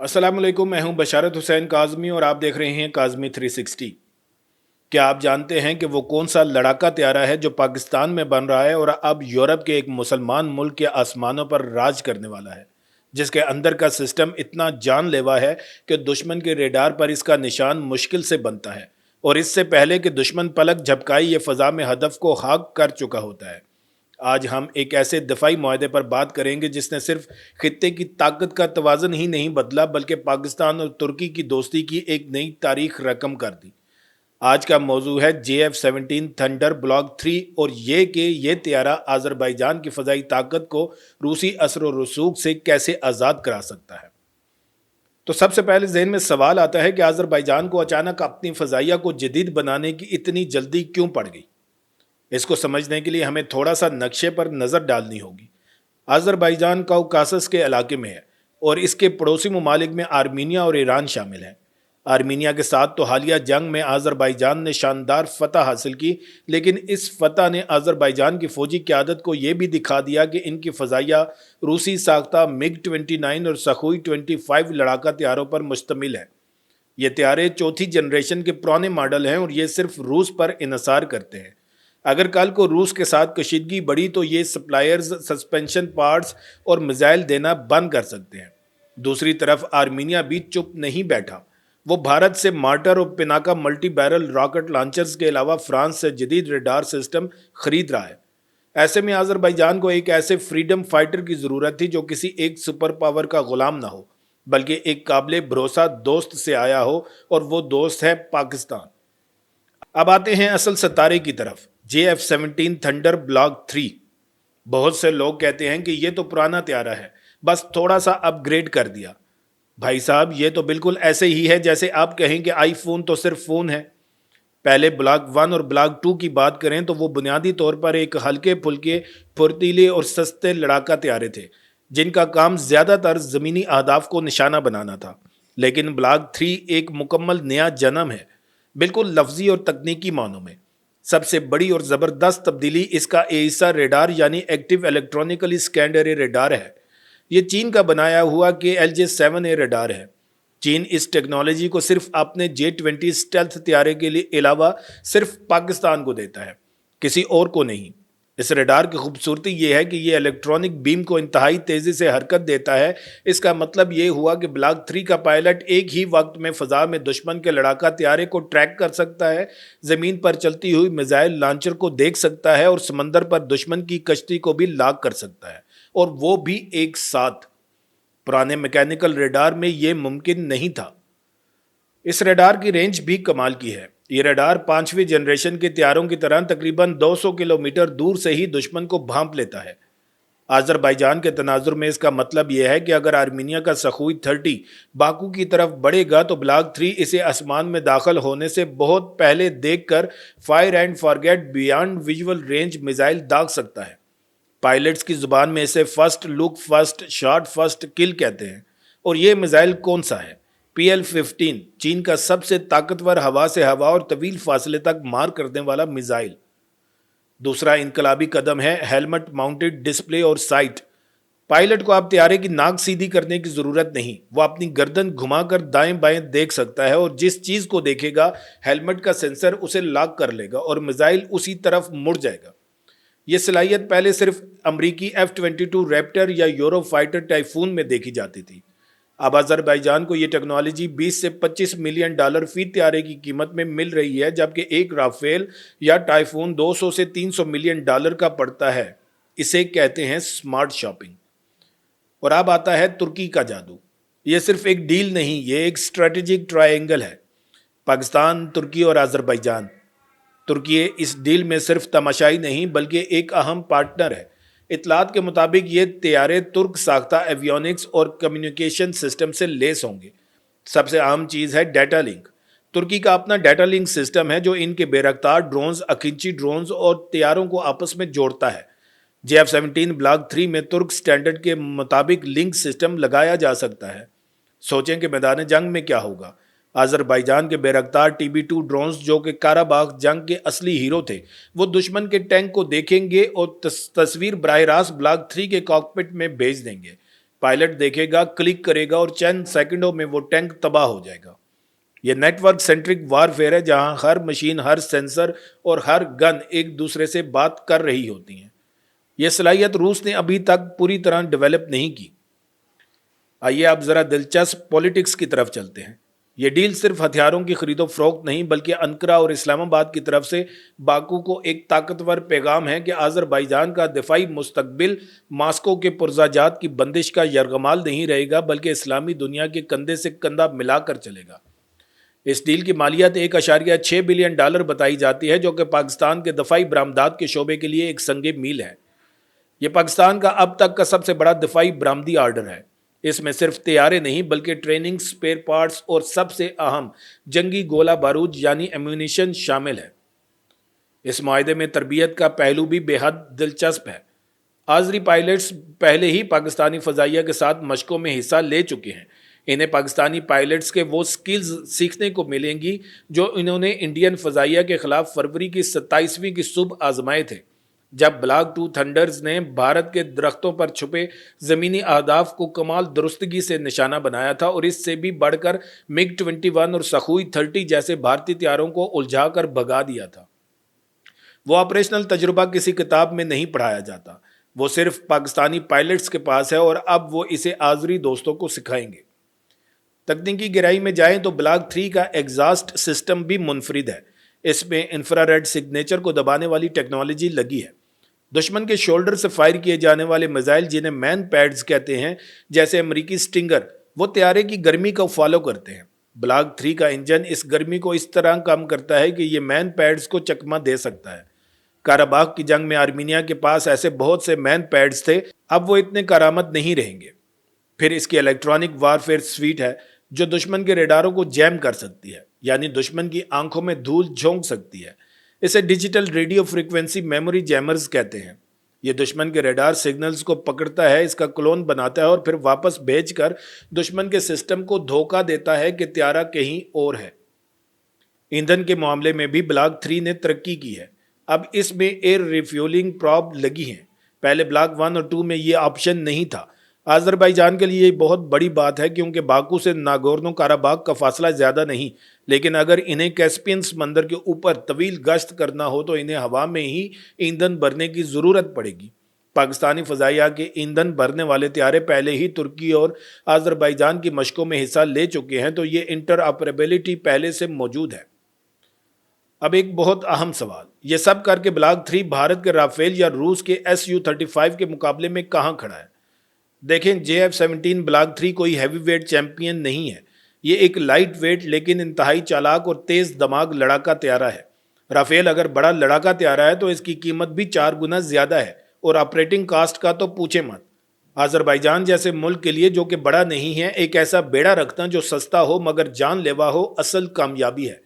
अस्सलाम वालेकुम। मैं हूं बशारत हुसैन काज़मी और आप देख रहे हैं काज़मी 360। क्या आप जानते हैं कि वो कौन सा लड़ाका त्यारा है जो पाकिस्तान में बन रहा है और अब यूरोप के एक मुसलमान मुल्क के आसमानों पर राज करने वाला है, जिसके अंदर का सिस्टम इतना जानलेवा है कि दुश्मन के रेडार पर इसका निशान मुश्किल से बनता है और इससे पहले कि दुश्मन पलक झपकाई ये फ़ज़ा में हदफ को खाक कर चुका होता है। आज हम एक ऐसे दफाई मुआहदे पर बात करेंगे जिसने सिर्फ खित्ते की ताकत का तवाज़न ही नहीं बदला बल्कि पाकिस्तान और तुर्की की दोस्ती की एक नई तारीख रकम कर दी। आज का मौजू है JF-17 थंडर ब्लॉक 3 और ये कि ये त्यारा आज़रबाईजान की फ़ज़ाई ताकत को रूसी असर व रसूख से कैसे आज़ाद करा सकता है। तो सबसे पहले जहन में सवाल आता है कि आज़रबाईजान को अचानक अपनी फ़ज़ाइया को जदीद बनाने की इतनी जल्दी क्यों पड़ गई। इसको समझने के लिए हमें थोड़ा सा नक्शे पर नज़र डालनी होगी। आज़रबाईजान कॉकासस के इलाके में है और इसके पड़ोसी ममालिक में आर्मीनिया और ईरान शामिल हैं। आर्मीनिया के साथ तो हालिया जंग में आज़रबाईजान ने शानदार फतह हासिल की, लेकिन इस फतह ने आज़रबाईजान की फ़ौजी क़यादत को यह भी दिखा दिया कि इनकी फ़ज़ाइया रूसी साख्ता MiG-29 और सखोई 25 लड़ाका तैयारों पर मुश्तमिल है। ये तैयारे चौथी जनरेशन के पुराने मॉडल हैं और ये सिर्फ रूस पर इन्हिसार करते हैं। अगर कल को रूस के साथ कशीदगी बढ़ी तो ये सप्लायर्स सस्पेंशन पार्ट्स और मिसाइल देना बंद कर सकते हैं। दूसरी तरफ आर्मीनिया भी चुप नहीं बैठा। वो भारत से मार्टर और Pinaka multi barrel rocket launchers के अलावा फ्रांस से जदीद रडार सिस्टम खरीद रहा है। ऐसे में आज़रबाईजान को एक ऐसे फ्रीडम फाइटर की ज़रूरत थी जो किसी एक सुपर पावर का गुलाम ना हो, बल्कि एक काबिल भरोसा दोस्त से आया हो, और वो दोस्त है पाकिस्तान। अब आते हैं असल सितारे की तरफ, JF-17 थंडर ब्लॉक 3। बहुत से लोग कहते हैं कि ये तो पुराना त्यारा है, बस थोड़ा सा अपग्रेड कर दिया। भाई साहब, ये तो बिल्कुल ऐसे ही है जैसे आप कहें कि आईफोन तो सिर्फ फ़ोन है। पहले ब्लॉक 1 और ब्लॉक 2 की बात करें तो वो बुनियादी तौर पर एक हल्के फुल्के फुर्तीले और सस्ते लड़ाका त्यारे थे जिनका काम ज़्यादातर ज़मीनी अहदाफ को निशाना बनाना था। लेकिन ब्लॉक 3 एक मुकम्मल नया जन्म है, बिल्कुल लफ्जी और तकनीकी मानों में। सबसे बड़ी और ज़बरदस्त तब्दीली इसका एइसा रेडार यानी active electronically scanned array radar है। ये चीन का बनाया हुआ KLJ-7A रेडार है। चीन इस टेक्नोलॉजी को सिर्फ अपने J-20 स्टेल्थ त्यारे के लिए अलावा सिर्फ पाकिस्तान को देता है, किसी और को नहीं। इस रेडार की खूबसूरती यह है कि यह इलेक्ट्रॉनिक बीम को इंतहाई तेज़ी से हरकत देता है। इसका मतलब ये हुआ कि ब्लॉक 3 का पायलट एक ही वक्त में फ़ज़ा में दुश्मन के लड़ाका त्यारे को ट्रैक कर सकता है, ज़मीन पर चलती हुई मिसाइल लॉन्चर को देख सकता है और समंदर पर दुश्मन की कश्ती को भी लॉक कर सकता है, और वो भी एक साथ। पुराने मैकेनिकल रेडार में ये मुमकिन नहीं था। इस रेडार की रेंज भी कमाल की है। ये रेडार 5वीं जनरेशन के त्यारों की तरह तकरीबन 200 किलोमीटर दूर से ही दुश्मन को भांप लेता है। आज़रबाईजान के तनाजुर में इसका मतलब यह है कि अगर आर्मीनिया का सखोई 30 बाकू की तरफ बढ़ेगा तो ब्लॉक 3 इसे आसमान में दाखिल होने से बहुत पहले देखकर fire and forget beyond visual range missile दाग सकता है। पायलट्स की जुबान में इसे first look first shot first kill कहते हैं। और ये मिसाइल कौन सा है? PL-15, चीन का सबसे ताकतवर हवा से हवा और तवील फासले तक मार करने वाला मिसाइल। दूसरा इनकलाबी कदम है हेलमेट माउंटेड डिस्प्ले और साइट। पायलट को आप त्यारे की नाक सीधी करने की जरूरत नहीं, वो अपनी गर्दन घुमाकर दाएं बाएं देख सकता है और जिस चीज को देखेगा हेलमेट का सेंसर उसे लॉक कर लेगा और मिसाइल उसी तरफ मुड़ जाएगा। यह सलाहियत पहले सिर्फ अमरीकी F-22 रैप्टर या यूरो फाइटर टाइफून में देखी जाती थी। अब अज़रबैजान को यह टेक्नोलॉजी 20 से 25 मिलियन डॉलर फी त्यारे की कीमत में मिल रही है, जबकि एक राफेल या टाइफून 200 से 300 मिलियन डॉलर का पड़ता है। इसे कहते हैं स्मार्ट शॉपिंग। और अब आता है तुर्की का जादू। यह सिर्फ एक डील नहीं, यह एक स्ट्रेटेजिक ट्रायंगल है। पाकिस्तान, तुर्की और अज़रबैजान। तुर्की इस डील में सिर्फ तमाशाई नहीं बल्कि एक अहम पार्टनर है। इतलात के मुताबिक ये तैयारे तुर्क साख्ता एवियोनिक्स और कम्युनिकेशन सिस्टम से लेस होंगे। सबसे अहम चीज़ है डाटा लिंक। तुर्की का अपना डाटा लिंक सिस्टम है जो इनके बेरफ्तार ड्रोन्स, अखिंची ड्रोन्स और तैयारों को आपस में जोड़ता है। JF-17 ब्लॉक 3 में तुर्क स्टैंडर्ड के मुताबिक लिंक सिस्टम लगाया जा सकता है। सोचें कि मैदान जंग में क्या होगा। आज़रबाईजान के बेरफ्तार TB2 ड्रोन्स, जो कि काराबाग जंग के असली हीरो थे, वो दुश्मन के टैंक को देखेंगे और तस्वीर बराह रास्त ब्लॉक 3 के कॉकपिट में भेज देंगे। पायलट देखेगा, क्लिक करेगा और चंद सेकंडों में वो टैंक तबाह हो जाएगा। ये नेटवर्क सेंट्रिक वारफेयर है, जहां हर मशीन, हर सेंसर और हर गन एक दूसरे से बात कर रही होती हैं। यह सलाहियत रूस ने अभी तक पूरी तरह डेवलप नहीं की। आइए आप जरा दिलचस्प पॉलिटिक्स की तरफ चलते हैं। ये डील सिर्फ हथियारों की खरीदो फरोख्त नहीं, बल्कि अंकारा और इस्लामाबाद की तरफ से बाकू को एक ताकतवर पैगाम है कि आज़रबाईजान का दिफाई मुस्तकबिल मास्को के पुरजाजात की बंदिश का यरगमाल नहीं रहेगा, बल्कि इस्लामी दुनिया के कंधे से कंधा मिलाकर चलेगा। इस डील की मालियत $1.6 बिलियन बताई जाती है, जो कि पाकिस्तान के दफाई बरामदात के शोबे के लिए एक संगे मील है। यह पाकिस्तान का अब तक का सबसे बड़ा दफाई बरामदी आर्डर है। इसमें सिर्फ तैयारे नहीं, बल्कि ट्रेनिंग, स्पेयर पार्ट्स और सबसे अहम जंगी गोला बारूद यानी एम्यूनिशन शामिल है। इस मुआहदे में तरबियत का पहलू भी बेहद दिलचस्प है। आज़री पायलट्स पहले ही पाकिस्तानी फ़ज़ाइया के साथ मशकों में हिस्सा ले चुके हैं। इन्हें पाकिस्तानी पायलट्स के वो स्किल्स सीखने को मिलेंगी जो इन्होंने इंडियन फ़ज़ाइया के ख़िलाफ़ फरवरी की 27वीं की सुबह आजमाए थे, जब ब्लैक 2 थंडर्स ने भारत के दरख्तों पर छुपे ज़मीनी अहदाफ को कमाल दुरुस्तगी से निशाना बनाया था और इससे भी बढ़कर MiG-21 और सखोई 30 जैसे भारतीय तैयारों को उलझा कर भगा दिया था। वो ऑपरेशनल तजुर्बा किसी किताब में नहीं पढ़ाया जाता, वो सिर्फ पाकिस्तानी पायलट्स के पास है और अब वो इसे आज़री दोस्तों को सिखाएंगे। तकनीकी गहराई में जाएं तो ब्लैक 3 का एग्जॉस्ट सिस्टम भी मुनफरिद है। इसमें इंफ्रारेड सिग्नेचर को दबाने वाली टेक्नोलॉजी लगी है। दुश्मन के शोल्डर से फायर किए जाने वाले मिसाइल, जिन्हें मैन पैड्स कहते हैं, जैसे अमेरिकी स्टिंगर, वो तैयारे की गर्मी को फॉलो करते हैं। ब्लैक 3 का इंजन इस गर्मी को इस तरह काम करता है कि ये मैन पैड्स को चकमा दे सकता है। काराबाग की जंग में आर्मीनिया के पास ऐसे बहुत से मैन पैड्स थे, अब वो इतने कारामद नहीं रहेंगे। फिर इसकी इलेक्ट्रॉनिक वारफेयर स्वीट है, जो दुश्मन के रेडारों को जैम कर सकती है, यानी दुश्मन की आंखों में धूल झोंक सकती है। इसे digital radio frequency memory jammers कहते हैं। ये दुश्मन के रेडार सिग्नल्स को पकड़ता है, इसका क्लोन बनाता है और फिर वापस भेजकर दुश्मन के सिस्टम को धोखा देता है कि त्यारा कहीं और है। ईंधन के मामले में भी ब्लैक 3 ने तरक्की की है। अब इसमें एयर रिफ्यूलिंग प्रॉब लगी हैं। पहले ब्लैक 1 और 2 में ये ऑप्शन नहीं था। आज़रबाईजान के लिए ये बहुत बड़ी बात है, क्योंकि बाकू से नागोर्नो काराबाग का फासला ज़्यादा नहीं, लेकिन अगर इन्हें कैस्पियन समंदर के ऊपर तवील गश्त करना हो तो इन्हें हवा में ही ईंधन भरने की ज़रूरत पड़ेगी। पाकिस्तानी फ़ज़ाइया के ईंधन भरने वाले तैयारे पहले ही तुर्की और आज़रबाईजान की मशकों में हिस्सा ले चुके हैं, तो ये इंटर ऑपरेबिलिटी पहले से मौजूद है। अब एक बहुत अहम सवाल, ये सब करके ब्लैक 3 भारत के राफेल या रूस के Su-35 के मुकाबले में कहाँ खड़ा है? देखें, JF-17 ब्लैक 3 कोई हैवी वेट चैंपियन नहीं है। ये एक लाइट वेट लेकिन इंतहाई चालाक और तेज़ दिमाग लड़ाका तैयारा है। राफेल अगर बड़ा लड़ाका तैयारा है तो इसकी कीमत भी 4 गुना ज़्यादा है, और ऑपरेटिंग कास्ट का तो पूछे मत। आज़रबाईजान जैसे मुल्क के लिए, जो कि बड़ा नहीं है, एक ऐसा बेड़ा रखना जो सस्ता हो मगर जानलेवा हो, असल कामयाबी है।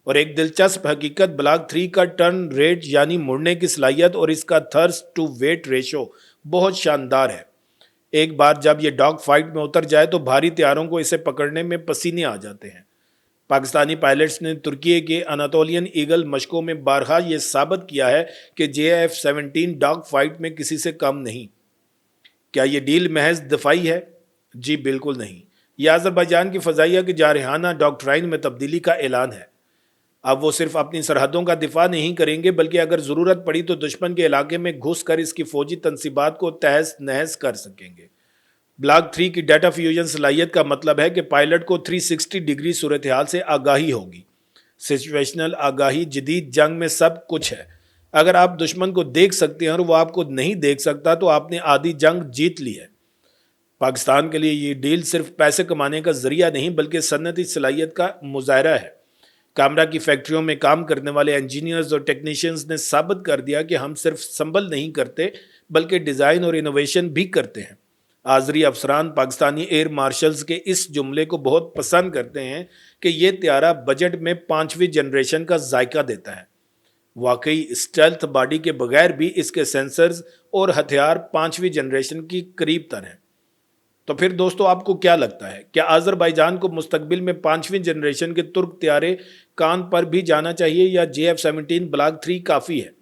और एक दिलचस्प हकीकत, ब्लैक 3 का टर्न रेट यानी मुड़ने की सलाहियत और इसका थर्स्ट टू वेट रेशो बहुत शानदार है। एक बार जब ये डॉग फाइट में उतर जाए तो भारी तैयारों को इसे पकड़ने में पसीने आ जाते हैं। पाकिस्तानी पायलट्स ने तुर्की के अनातोलियन ईगल मशकों में बारहा ये साबित किया है कि JF-17 डॉग फाइट में किसी से कम नहीं। क्या ये डील महज दफाई है? जी बिल्कुल नहीं। यह आज़रबाईजान की फ़ज़ाइया की जारहाना डॉक्ट्राइन में तब्दीली का ऐलान है। अब वो सिर्फ अपनी सरहदों का दिफा नहीं करेंगे, बल्कि अगर ज़रूरत पड़ी तो दुश्मन के इलाके में घुस कर इसकी फ़ौजी तनसीबात को तहस नहस कर सकेंगे। ब्लैक 3 की डाटा फ्यूजन सलाहियत का मतलब है कि पायलट को 360 डिग्री सूरत हाल से आगाही होगी। सिचुएशनल आगाही जदीद जंग में सब कुछ है। अगर आप दुश्मन को देख सकते हैं और वो आपको नहीं देख सकता, तो आपने आधी जंग जीत ली है। पाकिस्तान के लिए ये डील सिर्फ पैसे कमाने का जरिया नहीं, बल्कि सनती सलाहियत का मुजाहरा है। कामरा की फैक्ट्रियों में काम करने वाले इंजीनियर्स और टेक्नीशियंस ने साबित कर दिया कि हम सिर्फ संभल नहीं करते, बल्कि डिज़ाइन और इनोवेशन भी करते हैं। आज़री अफसरान पाकिस्तानी एयर मार्शल्स के इस जुमले को बहुत पसंद करते हैं कि ये त्यारा बजट में 5वीं जनरेशन का जायका देता है। वाकई स्टेल्थ बॉडी के बगैर भी इसके सेंसर्स और हथियार 5वीं जनरेशन की करीब तर हैं। तो फिर दोस्तों, आपको क्या लगता है, क्या आज़रबाईजान को मुस्तकबिल में 5वीं जनरेशन के तुर्क तैयारे कान पर भी जाना चाहिए, या JF-17 ब्लैक 3 काफ़ी है?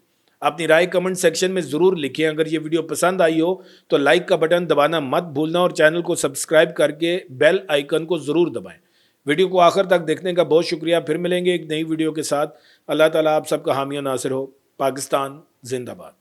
اپنی رائے کمنٹ سیکشن میں ضرور لکھیں. اگر یہ ویڈیو پسند آئی ہو تو لائک کا بٹن دبانا مت بھولنا اور چینل کو سبسکرائب کر کے بیل آئیکن کو ضرور دبائیں. ویڈیو کو آخر تک دیکھنے کا بہت شکریہ. پھر ملیں گے ایک نئی ویڈیو کے ساتھ. اللہ تعالیٰ آپ سب کا حامی و ناصر ہو. پاکستان زندہ باد.